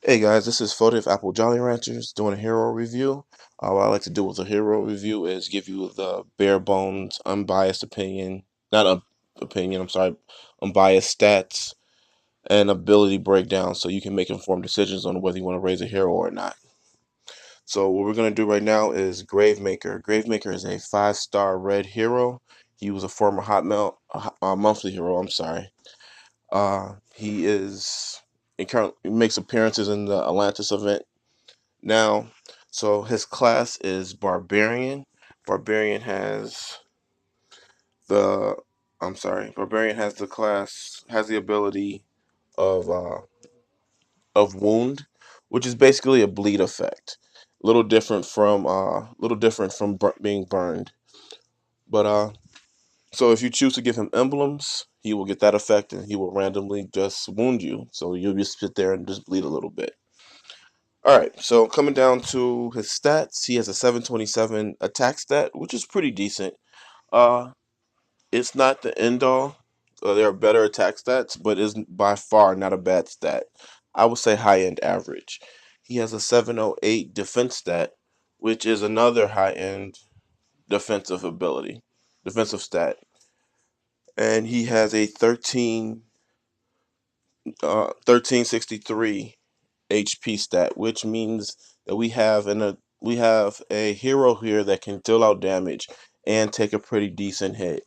Hey guys, this is Foday of Apple Jolly Ranchers doing a hero review. What I like to do with a hero review is give you the bare bones, unbiased opinion, not opinion, I'm sorry, unbiased stats and ability breakdown so you can make informed decisions on whether you want to raise a hero or not. So what we're going to do right now is Gravemaker. Gravemaker is a 5-star red hero. He was a former monthly hero, I'm sorry. He makes appearances in the Atlantis event now. So his class is Barbarian. Barbarian has the Barbarian has the ability of wound, which is basically a bleed effect. Little different from being burned. But so if you choose to give him emblems, he will get that effect and he will randomly just wound you. So you'll just sit there and just bleed a little bit. Alright, so coming down to his stats, he has a 727 attack stat, which is pretty decent. Uh, it's not the end all. There are better attack stats, but is by far not a bad stat. I would say high end average. He has a 708 defense stat, which is another high end defensive stat. And he has a 1363 HP stat, which means that we have a hero here that can deal out damage and take a pretty decent hit.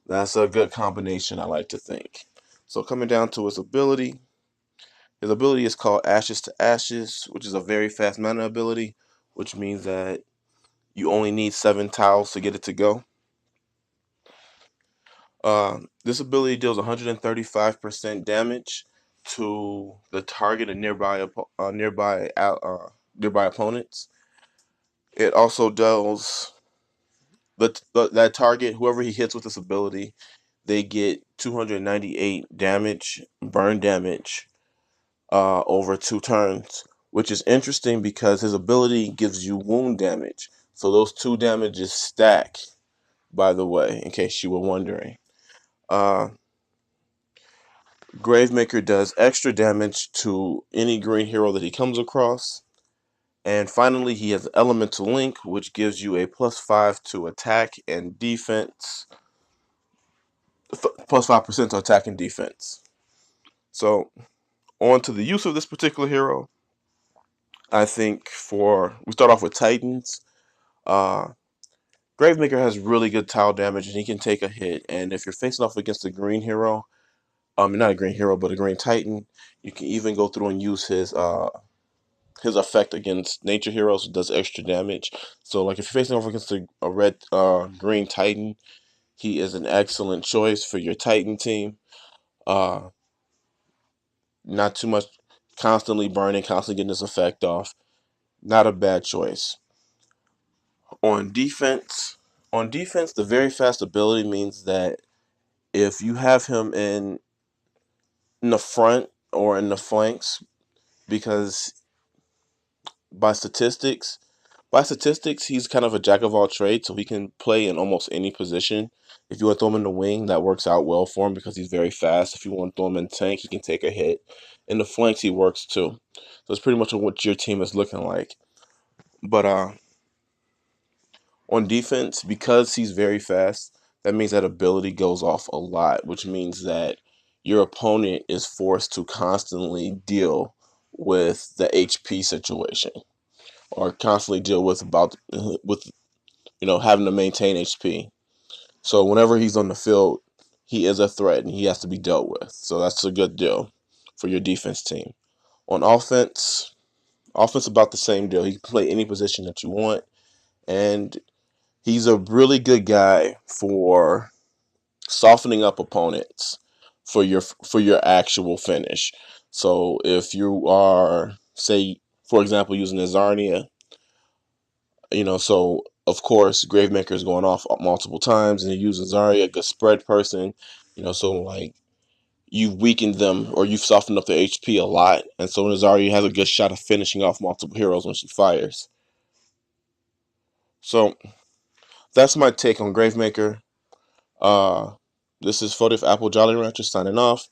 That's a good combination, I like to think. So coming down to his ability is called Ashes to Ashes, which is a very fast mana ability, which means that you only need 7 tiles to get it to go. This ability deals 135% damage to the target and nearby opponents. It also does that target, whoever he hits with this ability, they get 298 damage, burn damage, over 2 turns, which is interesting because his ability gives you wound damage. So those 2 damages stack, by the way, in case you were wondering. Uh, Gravemaker does extra damage to any green hero that he comes across. And finally, he has Elemental Link, which gives you a +5 to attack and defense, +5% to attack and defense. So, on to the use of this particular hero. I think we start off with Titans. Uh, Gravemaker has really good tile damage, and he can take a hit. And if you're facing off against a green hero, not a green hero, but a green Titan, you can even go through and use his effect against nature heroes. Does extra damage. So like if you're facing off against a red green Titan, he is an excellent choice for your Titan team. Uh, Not too much, constantly burning, constantly getting his effect off. Not a bad choice. On defense, the very fast ability means that if you have him in the front or in the flanks, because by statistics, he's kind of a jack of all trades, so he can play in almost any position. If you want to throw him in the wing, that works out well for him because he's very fast. If you want to throw him in tank, he can take a hit. In the flanks, he works too. So it's pretty much what your team is looking like. But on defense, because he's very fast, that means that ability goes off a lot, which means that your opponent is forced to constantly deal with the HP situation, or constantly deal with having to maintain HP. So whenever he's on the field, he is a threat and he has to be dealt with. So that's a good deal for your defense team. On offense about the same deal. He can play any position that you want, and he's a really good guy for softening up opponents for your actual finish. So if you are, say, for example, using Azarnia, so of course Gravemaker is going off multiple times, and you use Zarya, a good spread person, so like you've weakened them or you've softened up the HP a lot, and so Zarya has a good shot of finishing off multiple heroes when she fires. So that's my take on Gravemaker. Uh, this is Foday of Apple Jolly Rancher signing off.